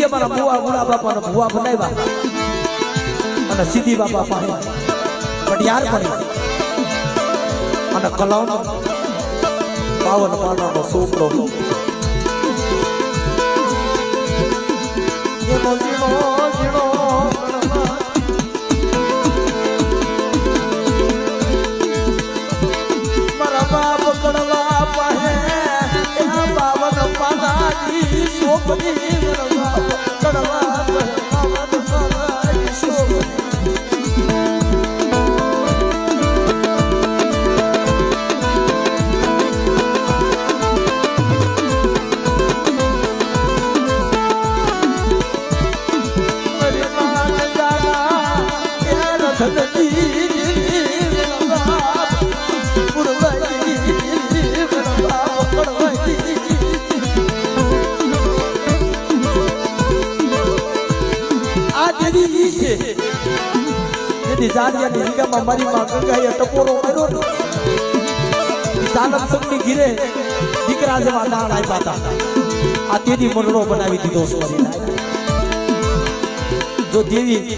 સીધી અમારા બુવા ગુણા બાપાનો ભુવા બનાવ્યા અને સીધી બાપા પાસે પડિયાર પડી અને કલામ 52 પાનાનો સોપડો મારા બાપ કડવા પાસે 52 પાનાની સોપડી કડવા મારી માં ગંગાએ ટપોરો કર્યો સાલમ સગની ઘીરે દીકરા જેવા દાણ આપ્યા હતા આ તેની મંડળો બનાવી દીધો જો દેવી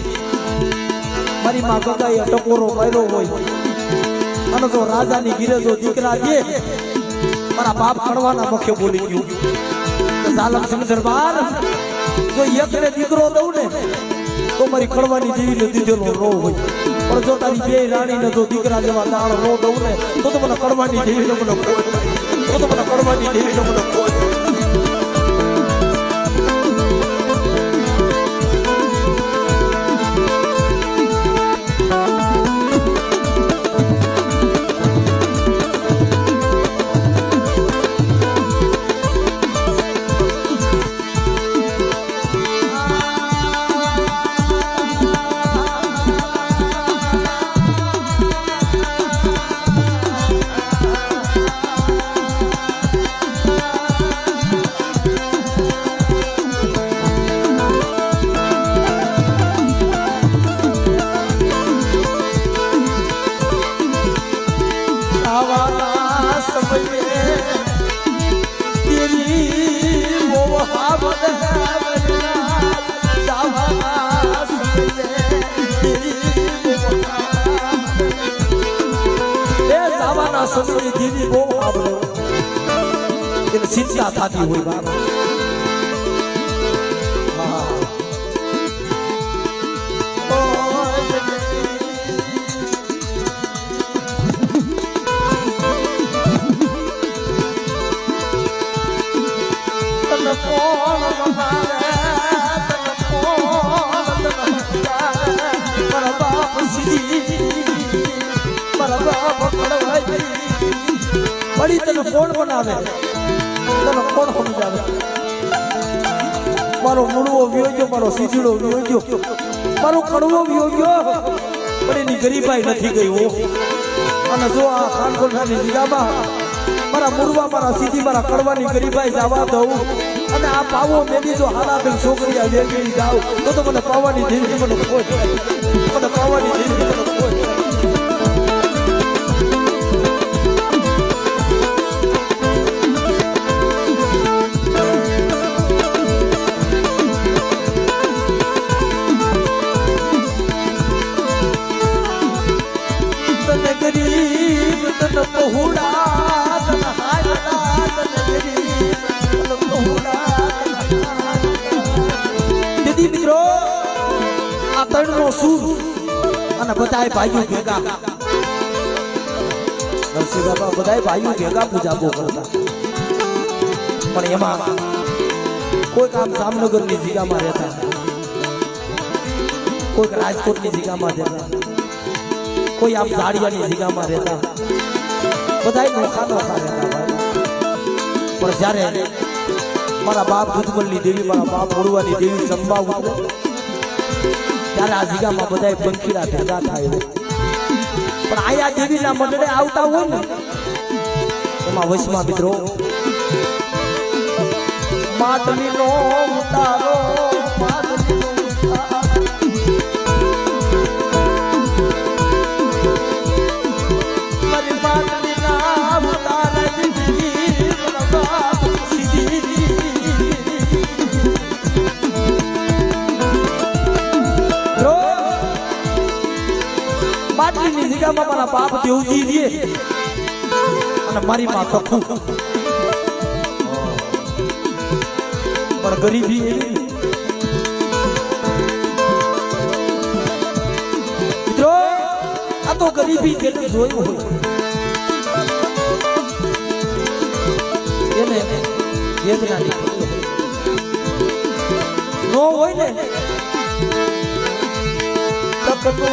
મારી માં ગંગાએ ટપોરો કર્યો હોય અને જો રાજાની ઘીરે જો દીકરા દે મારા બાપ કડવાના મુખે બોલી ગયું તો સાલમ સિંહ દરબાર જો એકને દીકરો દઉં ને તો મારી કડવાની દેવીને દીધેલો રો હોય પણ જો તારી બે રાણીને જો દીકરા જેવા દાણ રો દઉં ને તો મને કડવાની દેવીને મને કોઈ તો મને કડવાની દેવીને મને કોઈ દેવી બહુ આવડે એને ચિંતા થતી હોય બાપ પડી તને કોણ બનાવે તને કોણ સમજાવે મારો મૂળવો વ્યો ગયો મારો સીધડો વ્યો ગયો મારો કડવો વ્યો ગયો પણ એની ગરીબાઈ નથી ગઈ હો અને જો આ ખાનગોઠાની જગ્યામાં મારા મૂળવા મારા સીધી મારા કડવાની ગરીબાઈ જવા દઉં અને આ પાવો મેલી જો હાલાબેન છોકરી આ વેગી જાવ તો મને પાવાની દેવી મને કોઈ મને પાવાની દેવી મને કોઈ અને બધાય ભાઈઓ ભેગા નરસિંહ બાબા બધાય ભાઈઓ ભેગા પૂજાબો કરતા પણ એમાં કોઈ કામ જામનગરની જગ્યામાં રહેતા કોઈ રાજકોટની જગ્યામાં રહેતા કોઈ આમ ઝાડિયાની જગ્યામાં રહેતા બધાય નોખા નોખા રહેતા પણ જ્યારે મારા બાપ દુધમલની દેવી મારા બાપ મોડવાની દેવી ચંબા ઉતરે ત્યારે આ જગ્યામાં બધાય પંખીડા ભેગા થાય પણ આયા દેવીના મંડળે આવતા હોય ને એમાં વચમાં મિત્રો માટલીનો ઉતારો જીગામાં મારા બાપ દેવજી રે અને મારી માં તખું પણ ગરીબી એવી મિત્રો આ તો ગરીબી જેને જોયું હોય એને વેદના ની નો હોય ને તકતો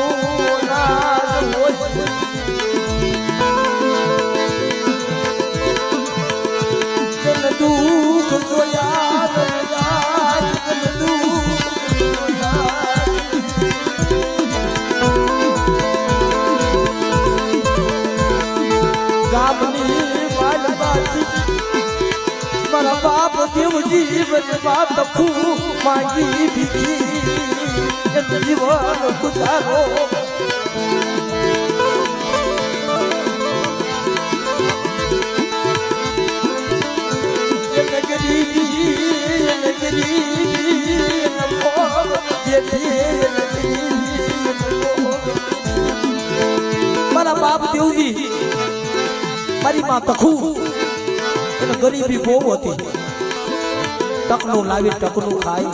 ના હોય જન દુઃખ જોયા જન દુઃખ જોયા ગામની વાલબાજી મારા બાપ દેવજી બાપ તખું માંગી ભીખી જીવન ગુજારો મારા બાપ દેવજી મારી માં તખું એને ગરીબી બહુ હતી ટકનું લાવી ટકનું ખાય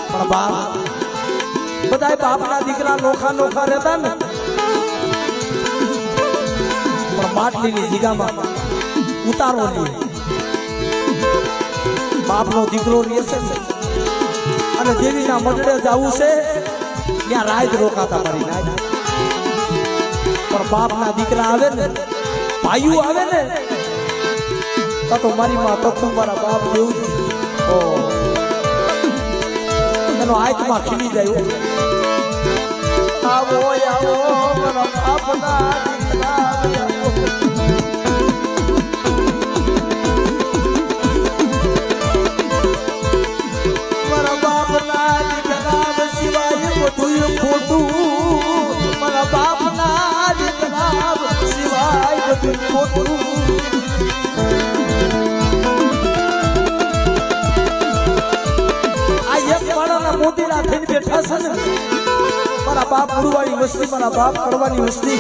પણ બાપ બધા બાપના દીકરા નોખા નોખા રહેતા ને પણ માટલીની જીગામાં ઉતારો નહીં બાપનો દીકરો રહેશે અને દેવીના મઢડે જવું છે ત્યાં રાત રોકાતા મારી રાત પણ બાપના દીકરા આવે ને ભાઈઓ આવે ને તો મારી માં તખું મારા બાપ જેવું એનો આત્મા ખીલી જાય આવો આવો મારા બાપના દીકરા મારા બાપના દીકરા સિવાય બધું ખોટું મારા બાપના દીકરા સિવાય બધું ખોટું મોતીના થઈને બેઠા છે ને મારા બાપ ગુરુવાળી વસ્તી મારા બાપ કડવાની વસ્તી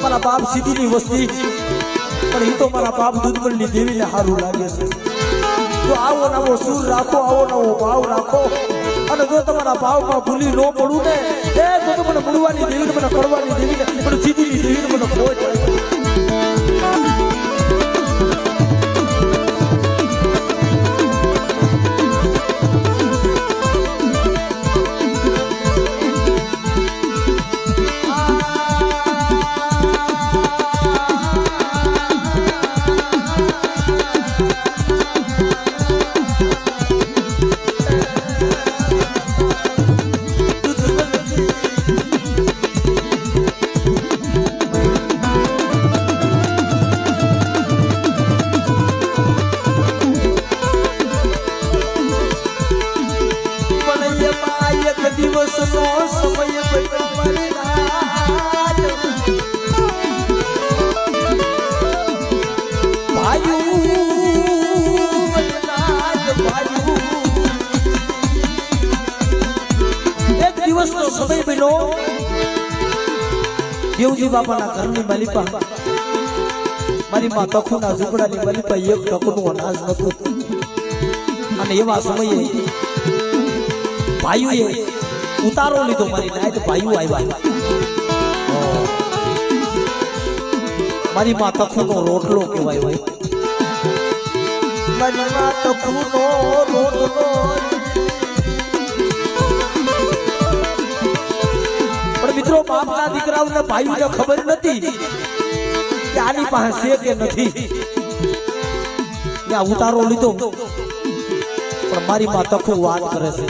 મારા બાપ સીધીની વસ્તી પણ એ તો મારા બાપ દૂધમલની દેવીને સારું લાગે છે તો આવો નવો સૂર રાખો આવો નવો ભાવ રાખો અને જો તમારા ભાવમાં ભૂલી ન પડું ને એ તો મને ગુરુવાળી દેવીને મને કડવાની દેવીને મને સીધીની દેવીને મને ખોટ દેવજી બાપાના ઘરની માલિપા મારી માં તખુના ઝૂંપડાની માલિપા એક ટકનું અનાજ નતું અને એવા સમયે ભાઈઓએ ઉતારો લીધો મારી નાઈટ ભાઈઓ આવ્યા મારી માં તખુનો રોટલો કહેવાય હોય મારી માં તખુનો રોટલો મિત્રો બાપના દીકરાઓને ભાઈઓને ખબર નથી કે આની પાસે છે કે નથી ત્યાં ઉતારો લીધો પણ મારી માં તખું વાત કરે છે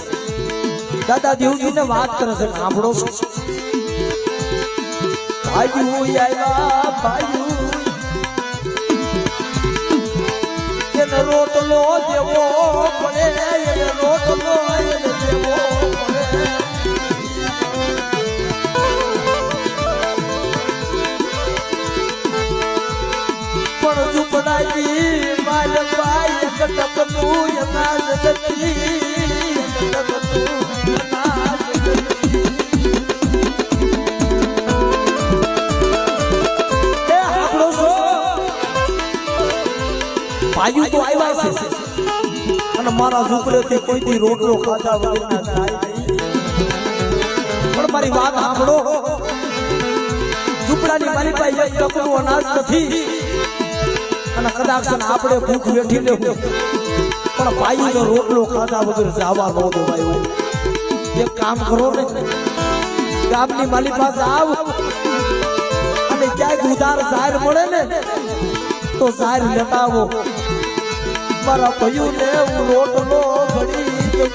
દાદા દેવજીને વાત કરે છે સાંભળો ભાઈઓ આવ્યા ભાઈઓ એને રોટલો દેવો પડે એને રોટલો એને દેવો પડે ઝૂંપડાની માલબાઈ ટકનું અનાજ નથી ટકનું અનાજ નથી ભાઈઓ તો આવ્યા છે અને મારા ઝૂંપડેથી કોઈથી રોટલો ખાધા વગરના જાય નહીં. પણ મારી વાત સાંભળો, ઝૂંપડાની મારી પાસે એક ટકનું અનાજ નથી અને કદાચ આપણે ભૂખ વેઠી લેવું પણ ભાઈનો રોટલો ખાધા વગર જવા ન દેવાય. એક કામ કરો ને, ગામની માલી પાસે આવ અને ક્યાંક ઉધાર જાહેર મળે ને તો જાહેર લેતા આવો. મારા ભાઈઓને હું રોટલો ભરી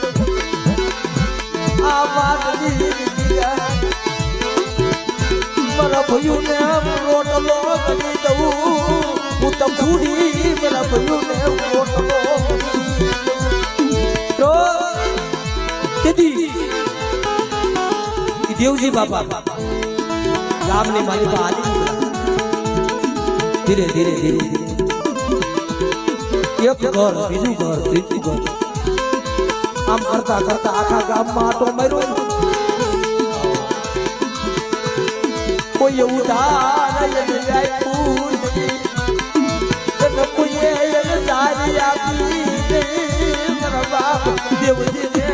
આ વાતની મારા ભાઈઓને રોટલો ભરી દઉં હું તો પૂરી મારા ભાઈઓને રોટલો તો દેવજી બાપા ગામની માલિકા આલી ધીરે ધીરે ધીરે એક ઘર બીજું ઘર ત્રીજું ઘર આમ કરતા કરતા આખા ગામમાં આટો માર્યો. કોઈ ઉધાર આપ્યું કોઈએ સારી આપી દેવજીને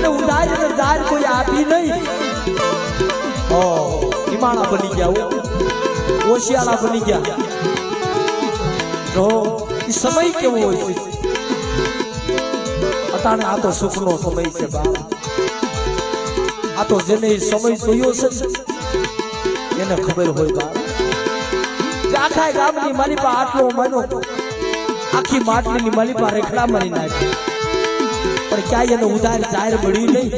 ઉધાર કોઈ આપી નહીં. નિમાણા બની ગયા, ઓશિયાળા બની ગયા. તો એ સમય કેવો હોય છે અટાણે? આ તો સુખનો સમય છે બા. આ તો જેને સમય જોયો છે એને ખબર હોય બા. આખા ગામની માલિપા આટલો માનો આખી માટલીની માલિપા રેખડા મારી નાખી પણ ક્યાંય એને ઉધાર જાહેર મળી નહીં.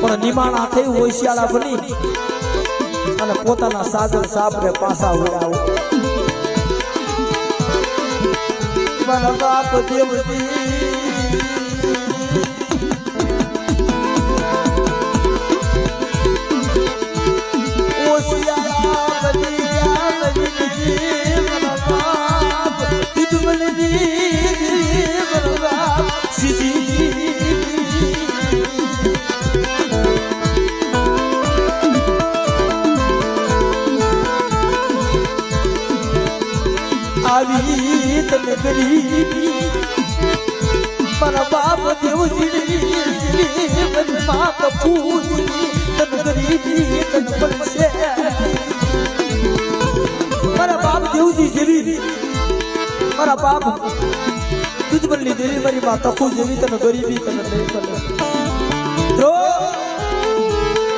પણ નિમાણા થઈ હોશિયાળા બની અને પોતાના સાગર સાપને પાછા ઉડાવ. મારા બાપ દેવજી હોશિયાળા બની મારા બાપ આવી તને ગરીબી મારા બાપ દેવજી બાપ પૂરી તને ગરીબી તને પડશે. મારા બાપ દેવજી જેવી મારા બાપ દૂધબરની દેવી મારી માં તખુ જેવી તને ગરીબી તને નહીં કરે. જો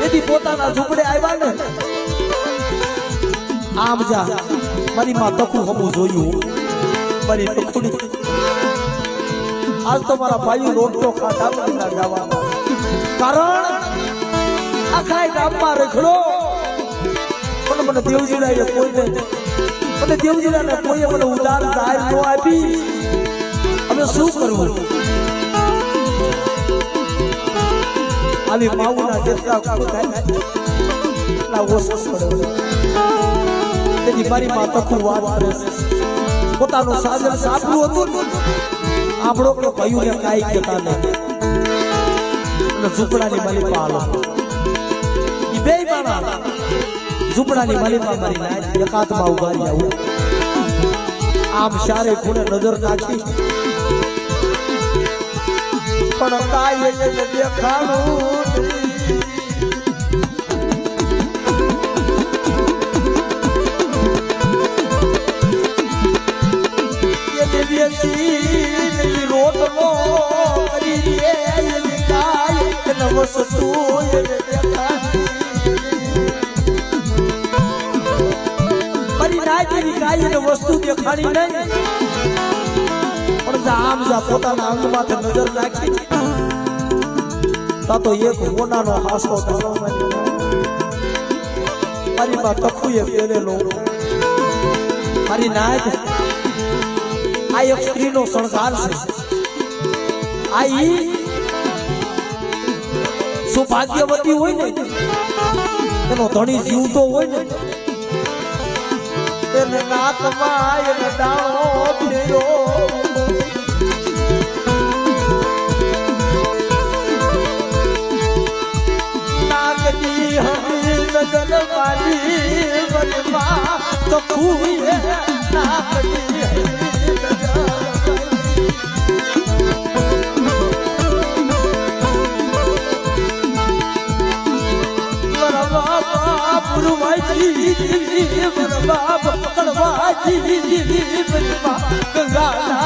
એથી પોતાના ઝૂંપડે આવ્યા ને આમ જા મારી માં તકુ હમું જોયું મારી ટુકડી. આજ તો મારા ભાઈઓ રોટલો ખાધા ના જવાના કારણ આખા ગામમાં રખડો પણ મને દેવજીરાએ કોઈને મને દેવજીરાને કોઈએ મને ઉધાર જાહેર ન આપી. હવે શું કરવું? આવી માઉના જેટલા થાય એટલા ઓછો પડે. તેથી મારી માં તખુ વાત કરે છે પોતાનું સાજન સાંભળું હતું આપણો કે ભાઈઓને કાંઈ કહેતા નહીં અને ઝૂંપડાની માલિકા હાલો એ બે માણા ઝૂંપડાની માલિકા મારી નાય એકાંતમાં ઉભા રહ્યા. આમ સારે ખૂણે નજર નાખી પણ કાંઈ દેખાણું રોટલો કરી વસ્તુ મારી નાયની કાયને વસ્તુ દેખાડી નહીં પણ આમ જા પોતાના અંગ માથે નજર નાખી તો એક મોનાનો હાસો મારી માં તખુએ પહેરેલો. મારી નાય આ એક સ્ત્રીનો શણગાર છે. આ સૌભાગ્યવતી હોય ને એનો ધણી જીવતો હોય ને એને નાકમાં એને દાણો ફેર્યો. નાકની હમી નજર મારી તો ખુએ નાખની બાપ કડવાજી ગંગાના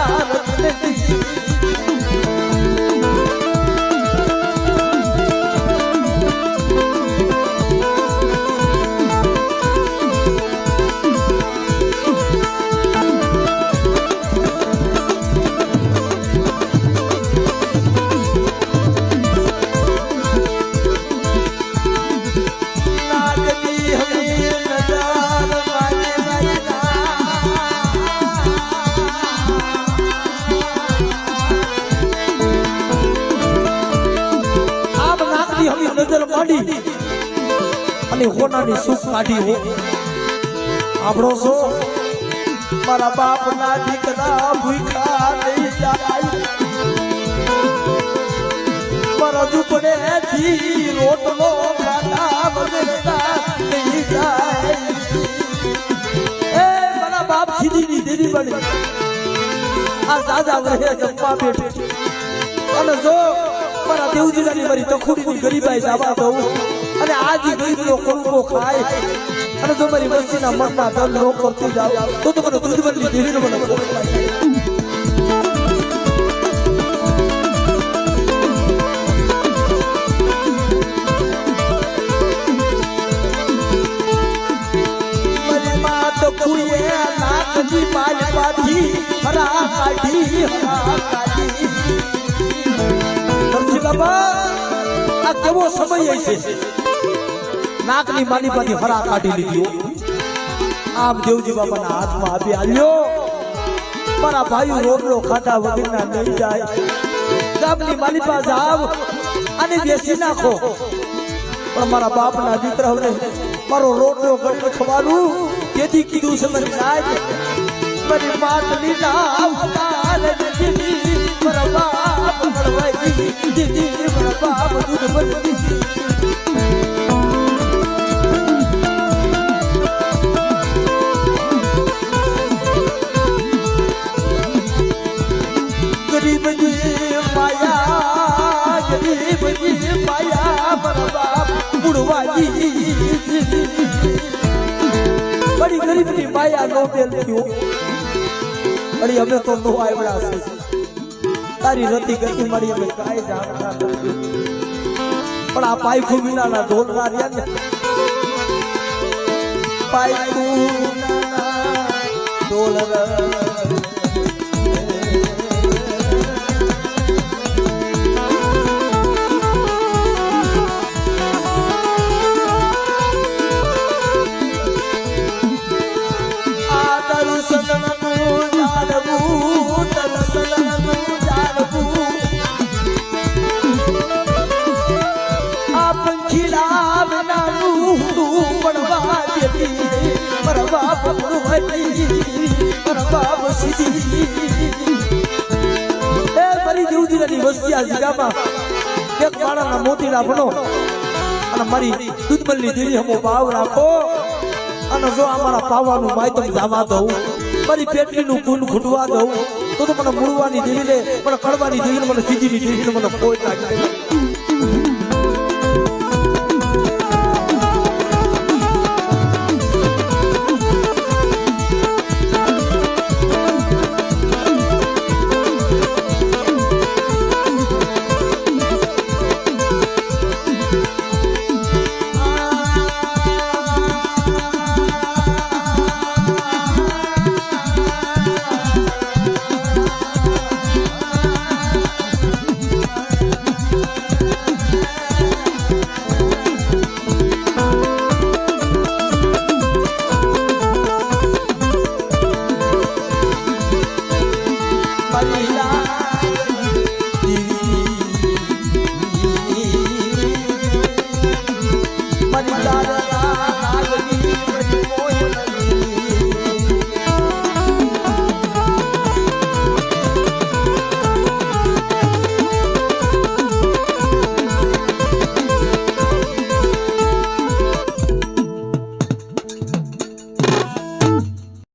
નજર માંડી અને હોનાની સુખ કાઢી હો આપણો છો મારા બાપના દીકરા ભૂખા નહીં જાય મારા ઝૂંપડેથી રોટલો ખાતા બગડતા નહીં જાય એ મારા બાપ સીધીની દેરી બની આ દાદા વહે જમવા બેઠે અને જો મારા દેવજીની મારી તખુડીની ગરીબાઈ જવા દઉં અને આજ ગરીબનો કોળકો ખાય અને જો મારી વસ્તીના મનમાં ધન નો કરતી જાવ તો મને દૂધની દેવીનો મને મારી માં તો કુએ નાખજી પાલ પાછી હરા કાઢી બાબા આ કેવો સમય છે નાકની માની પાછી હરા કાઢી લીધી આમ દેવજી બાબાના હાથમાં આપી આલ્યો મારા ભાઈ રોટલો ખાતા વગરના નહીં જાય ગામની માલી પાસે આવ અને બેસી નાખો પણ મારા બાપના દીકરાઓને મારો રોટલો કરીને ખવાનું તેથી કીધું છે મને સાહેબ મારી માટલી ના અવતાર દીદી મારા બાપ કડવાઈ દીદી મારા બાપ દૂધ બનતી ગરીબજી માયા મારા બાપ બુડવાજી બડી ગરીબની માયા નો બેલ થયો અરે અમે તો નો આવ્યા છે તારી રતી ગતિ મારી અમે કાઈ જાણતા નથી પણ આ પાયખું વિનાના ઢોલના રહ્યા ને પાયખું ઢોલ મોતીના ભણો અને મારી દૂધમલની દેવી હમો ભાવ રાખો અને જો અમારા પાવાનું માયતમ જવા દઉં મારી પેટલીનું કુંડ ખૂટવા દઉં તો મને મૂળવાની દેવીને મને કડવાની દેવીને મને સીધીની દેવીને મને કોઈ નાખે